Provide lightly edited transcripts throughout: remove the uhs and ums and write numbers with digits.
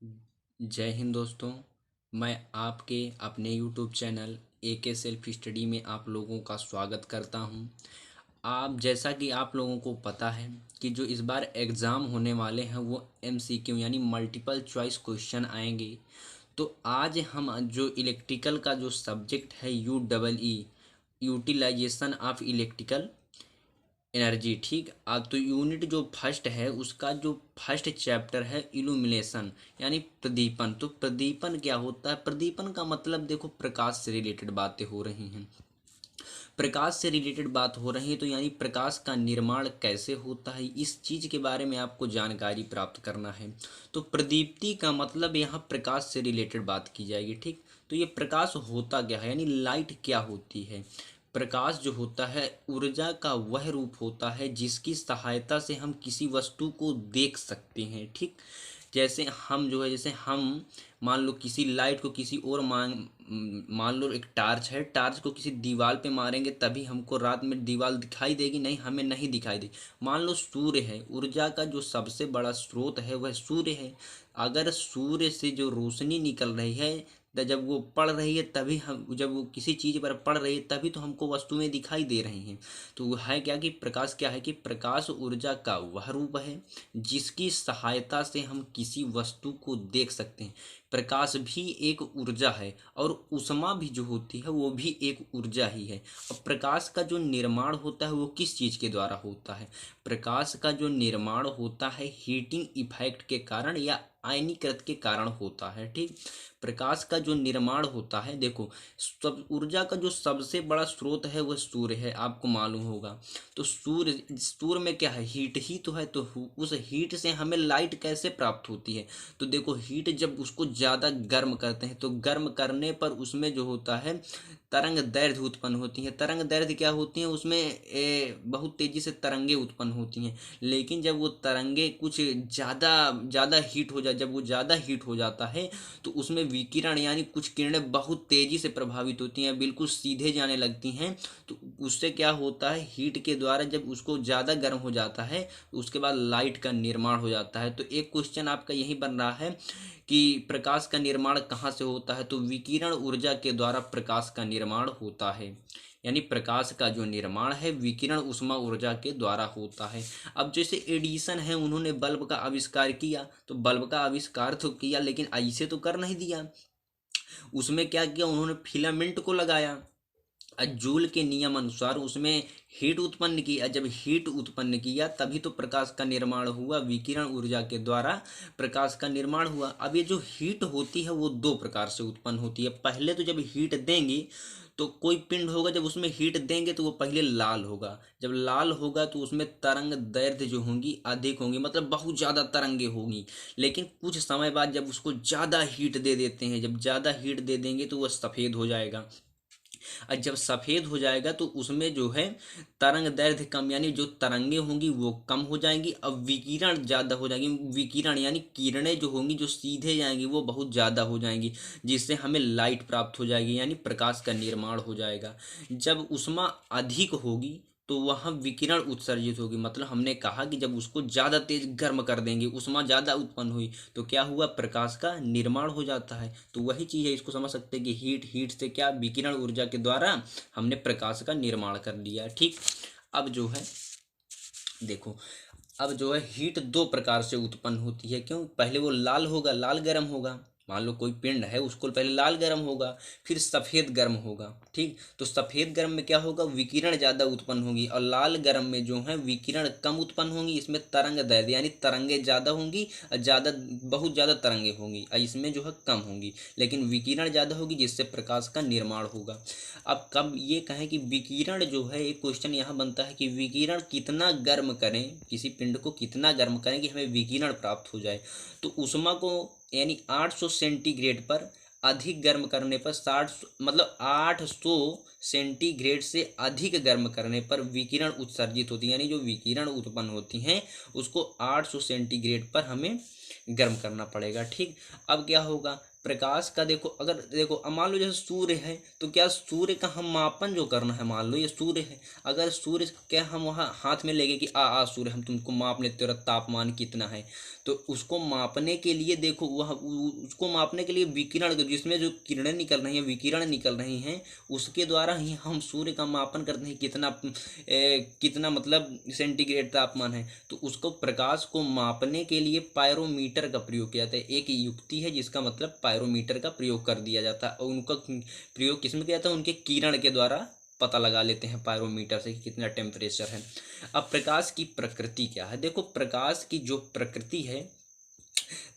जय हिंद दोस्तों। मैं आपके अपने YouTube channel AK self study में आप लोगों का स्वागत करता हूं। आप जैसा कि आप लोगों को पता है कि जो इस बार एग्ज़ाम होने वाले हैं वो MCQ यानी मल्टीपल चॉइस क्वेश्चन आएंगे। तो आज हम जो इलेक्ट्रिकल का जो सब्जेक्ट है UEE utilisation of electrical energy, ठीक। तो यूनिट जो फर्स्ट है उसका जो फर्स्ट चैप्टर है इल्यूमिनेशन यानी प्रदीपन। तो प्रदीपन क्या होता है? प्रदीपन का मतलब देखो, प्रकाश से रिलेटेड बातें हो रही हैं। प्रकाश से रिलेटेड बात हो रही है तो यानी प्रकाश का निर्माण कैसे होता है, इस चीज़ के बारे में आपको जानकारी प्राप्त करना है। तो प्रदीप्ति का मतलब यहाँ प्रकाश से रिलेटेड बात की जाएगी, ठीक। तो ये प्रकाश होता क्या है, यानी लाइट क्या होती है? प्रकाश जो होता है ऊर्जा का वह रूप होता है जिसकी सहायता से हम किसी वस्तु को देख सकते हैं, ठीक। जैसे हम मान लो किसी लाइट को किसी और मान लो एक टार्च है, टार्च को किसी दीवार पे मारेंगे तभी हमको रात में दीवार दिखाई देगी? नहीं, हमें नहीं दिखाई देगी। मान लो सूर्य है, ऊर्जा का जो सबसे बड़ा स्रोत है वह सूर्य है। अगर सूर्य से जो रोशनी निकल रही है तो जब वो पड़ रही है तभी हम, जब वो किसी चीज़ पर पड़ रही है तभी तो हमको वस्तुएं दिखाई दे रही हैं। तो है क्या कि प्रकाश क्या है कि प्रकाश ऊर्जा का वह रूप है जिसकी सहायता से हम किसी वस्तु को देख सकते हैं। प्रकाश भी एक ऊर्जा है और ऊष्मा भी जो होती है वो भी एक ऊर्जा ही है। अब प्रकाश का जो निर्माण होता है वो किस चीज़ के द्वारा होता है? प्रकाश का जो निर्माण होता है हीटिंग इफेक्ट के कारण या आयनीकृत के कारण होता है, ठीक। प्रकाश का जो निर्माण होता है, देखो, सब ऊर्जा का जो सबसे बड़ा स्रोत है वह सूर्य है, आपको मालूम होगा। तो सूर्य में क्या है? हीट ही तो है। तो उस हीट से हमें लाइट कैसे प्राप्त होती है? तो देखो, हीट जब उसको ज़्यादा गर्म करते हैं तो गर्म करने पर उसमें जो होता है तरंग दैर्ध्य उत्पन्न होती हैं। तरंग दैर्ध्य क्या होती हैं? उसमें बहुत तेज़ी से तरंगे उत्पन्न होती हैं। लेकिन जब वो तरंगे कुछ ज़्यादा ज़्यादा हीट हो जाए, जब वो ज़्यादा हीट हो जाता है तो उसमें विकिरण यानी कुछ किरणें बहुत तेज़ी से प्रभावित होती हैं, बिल्कुल सीधे जाने लगती हैं। तो उससे क्या होता है, हीट के द्वारा जब उसको ज़्यादा गर्म हो जाता है उसके बाद लाइट का निर्माण हो जाता है। तो एक क्वेश्चन आपका यही बन रहा है कि प्रकाश का निर्माण कहाँ से होता है? तो विकिरण ऊर्जा के द्वारा प्रकाश का निर्माण होता है। यानी प्रकाश का जो निर्माण है विकिरण उष्मा ऊर्जा के द्वारा होता है। अब जैसे एडिसन है, उन्होंने बल्ब का आविष्कार किया, तो बल्ब का आविष्कार तो किया लेकिन ऐसे तो कर नहीं दिया। उसमें क्या किया उन्होंने? फिलामेंट को लगाया, जूल के नियम अनुसार उसमें हीट उत्पन्न किया। जब हीट उत्पन्न किया तभी तो प्रकाश का निर्माण हुआ, विकिरण ऊर्जा के द्वारा प्रकाश का निर्माण हुआ। अब ये जो हीट होती है वो दो प्रकार से उत्पन्न होती है। पहले तो जब हीट देंगे तो कोई पिंड होगा, जब उसमें हीट देंगे तो वो पहले लाल होगा। जब लाल होगा तो उसमें तरंग दैर्ध्य जो होंगी अधिक होंगी, मतलब बहुत ज़्यादा तरंगे होंगी। लेकिन कुछ समय बाद जब उसको ज़्यादा हीट दे देते हैं, जब ज़्यादा हीट दे देंगे तो वह सफ़ेद हो जाएगा। और जब सफ़ेद हो जाएगा तो उसमें जो है तरंग दैर्ध्य कम, यानी जो तरंगे होंगी वो कम हो जाएंगी। अब विकिरण ज़्यादा हो जाएगी, विकिरण यानी किरणें जो होंगी जो सीधे जाएंगी वो बहुत ज़्यादा हो जाएंगी, जिससे हमें लाइट प्राप्त हो जाएगी यानी प्रकाश का निर्माण हो जाएगा। जब ऊष्मा अधिक होगी तो वहाँ विकिरण उत्सर्जित होगी, मतलब हमने कहा कि जब उसको ज़्यादा तेज गर्म कर देंगे, ऊष्मा ज़्यादा उत्पन्न हुई तो क्या हुआ? प्रकाश का निर्माण हो जाता है। तो वही चीज़ है, इसको समझ सकते हैं कि हीट से क्या? विकिरण ऊर्जा के द्वारा हमने प्रकाश का निर्माण कर लिया, ठीक। अब जो है देखो, अब जो है हीट दो प्रकार से उत्पन्न होती है। क्यों? पहले वो लाल होगा, लाल गर्म होगा। मान लो कोई पिंड है, उसको पहले लाल गर्म होगा, फिर सफ़ेद गर्म होगा, ठीक। तो सफ़ेद गर्म में क्या होगा? विकिरण ज़्यादा उत्पन्न होगी, और लाल गर्म में जो है विकिरण कम उत्पन्न होंगी। इसमें तरंग दैर्ध्य यानी तरंगे ज़्यादा होंगी और ज़्यादा बहुत ज़्यादा तरंगे होंगी, और इसमें जो है कम होंगी, लेकिन विकिरण ज़्यादा होगी जिससे प्रकाश का निर्माण होगा। अब कब ये कहें कि विकिरण जो है, एक क्वेश्चन यहाँ बनता है कि विकिरण कितना गर्म करें, किसी पिंड को कितना गर्म करें कि हमें विकिरण प्राप्त हो जाए? तो ऊष्मा को यानी 800 सेंटीग्रेड पर अधिक गर्म करने पर 60, मतलब 800 सेंटीग्रेड से अधिक गर्म करने पर विकिरण उत्सर्जित होती है, यानी जो विकिरण उत्पन्न होती हैं उसको 800 सेंटीग्रेड पर हमें गर्म करना पड़ेगा, ठीक। अब क्या होगा? प्रकाश का देखो, अगर देखो अब मान लो जैसे सूर्य है, तो क्या सूर्य का हम मापन जो करना है, मान लो ये सूर्य है, अगर सूर्य क्या हम वहाँ हाथ में लेंगे कि आ सूर्य हम तुमको माप लेते, तेरा तापमान कितना है, तो उसको मापने के लिए देखो वह उसको मापने के लिए विकिरण, जिसमें जो किरणें निकल रही हैं, विकिरण निकल रही हैं, उसके द्वारा ही हम सूर्य का मापन करते हैं कितना कितना मतलब सेंटीग्रेड तापमान है। तो उसको प्रकाश को मापने के लिए पायरोमीटर का प्रयोग किया जाता है। एक युक्ति है जिसका मतलब पायरोमीटर का प्रयोग कर दिया जाता है, और उनका प्रयोग किसमें किया जाता है, उनके किरण के द्वारा पता लगा लेते हैं पायरोमीटर से कि कितना टेम्परेचर है। अब प्रकाश की प्रकृति क्या है, देखो प्रकाश की जो प्रकृति है,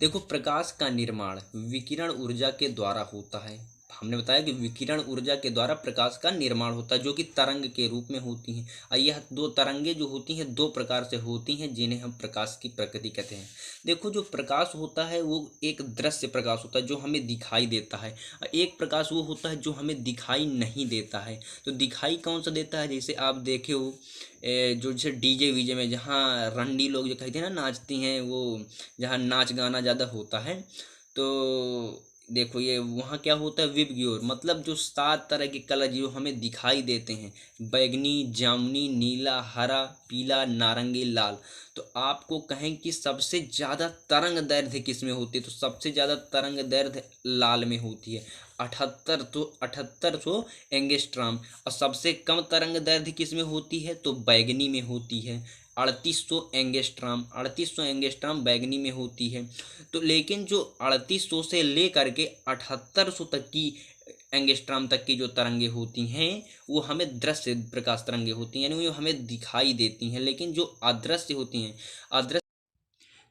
देखो प्रकाश का निर्माण विकिरण ऊर्जा के द्वारा होता है। हमने बताया कि विकिरण ऊर्जा के द्वारा प्रकाश का निर्माण होता है, जो कि तरंग के रूप में होती हैं। और यह दो तरंगे जो होती हैं दो प्रकार से होती हैं, जिन्हें हम प्रकाश की प्रकृति कहते हैं। देखो जो प्रकाश होता है वो एक दृश्य प्रकाश होता है जो हमें दिखाई देता है, और एक प्रकाश वो होता है जो हमें दिखाई नहीं देता है। तो दिखाई कौन सा देता है, जैसे आप देखे हो जो जैसे डीजे वीजे में जहाँ रंडी लोग जो कहते हैं ना नाचती हैं, वो जहाँ नाच गाना ज़्यादा होता है, तो देखो ये वहाँ क्या होता है, विबग्योर, मतलब जो 7 तरह के कलर जो हमें दिखाई देते हैं, बैगनी, जामुनी, नीला, हरा, पीला, नारंगी, लाल। तो आपको कहें कि सबसे ज़्यादा तरंग दैर्ध्य किस में होती है, तो सबसे ज़्यादा तरंग दैर्ध्य लाल में होती है, 7800 एंगस्ट्राम। और सबसे कम तरंग दैर्ध्य किस में होती है, तो बैगनी में होती है, 3800 एंगस्ट्राम बैगनी में होती है। तो लेकिन जो 3800 से लेकर के 7800 तक की एंगस्ट्राम तक की जो तरंगे होती हैं वो हमें दृश्य प्रकाश तरंगे होती हैं, यानी वो हमें दिखाई देती हैं। लेकिन जो अदृश्य होती हैं, अदृश्य,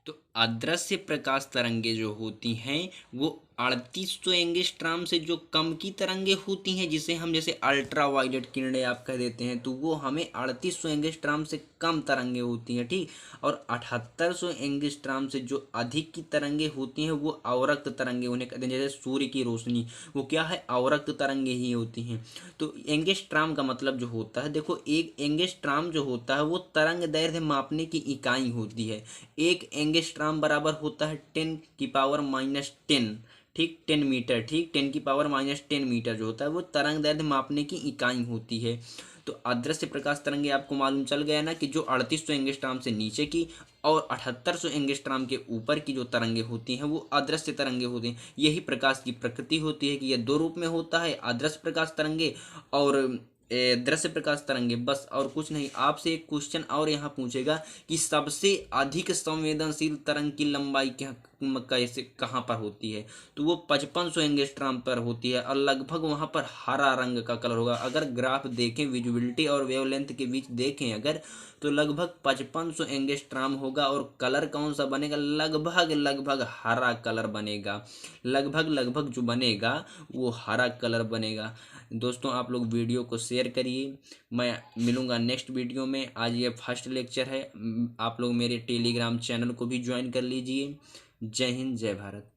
तो अदृश्य प्रकाश तरंगे जो होती हैं वो 3800 एंगस्ट्राम से जो कम की तरंगे होती हैं, जिसे हम जैसे अल्ट्रा वायलेट किरणें आप कह देते हैं, तो वो हमें 3800 एंगस्ट्राम से कम तरंगे होती हैं, ठीक। और 7800 एंगस्ट्राम से जो अधिक की तरंगे होती हैं वो अवरक्त तरंगे उन्हें कहते हैं। जैसे सूर्य की रोशनी वो क्या है, अवरक्त तरंगे ही होती हैं। तो एंगस्ट्राम का मतलब जो होता है, देखो एक एंगस्ट्राम जो होता है वो तरंग दैर्ध्य मापने की इकाई होती है। एक एंगस्ट्राम बराबर होता है 10⁻⁻10, ठीक, 10 मीटर, ठीक, 10⁻⁻10 मीटर जो होता है वो तरंग दैर्ध्य मापने की इकाई होती है। तो अदृश्य प्रकाश तरंगे आपको मालूम चल गया ना कि जो 3800 एंगस्ट्राम से नीचे की और 7800 एंगस्ट्राम के ऊपर की जो तरंगे होती हैं वो अदृश्य तरंगे होती हैं। यही प्रकाश की प्रकृति होती है कि यह दो रूप में होता है, अदृश्य प्रकाश तरंगे और दृश्य प्रकाश तरंगे, बस और कुछ नहीं। आपसे एक क्वेश्चन और यहाँ पूछेगा कि सबसे अधिक संवेदनशील तरंग की लंबाई क्या कैसे कहाँ पर होती है, तो वो 5500 एंगस्ट्राम पर होती है, और लगभग वहाँ पर हरा रंग का कलर होगा। अगर ग्राफ देखें विजिबिलिटी और वेवलेंथ के बीच देखें अगर, तो लगभग 5500 एंगस्ट्राम होगा, और कलर कौन सा बनेगा, लगभग हरा कलर बनेगा, लगभग जो बनेगा वो हरा कलर बनेगा। दोस्तों आप लोग वीडियो को शेयर करिए, मैं मिलूँगा नेक्स्ट वीडियो में। आज ये फर्स्ट लेक्चर है, आप लोग मेरे टेलीग्राम चैनल को भी ज्वाइन कर लीजिए। जय हिंद, जय भारत।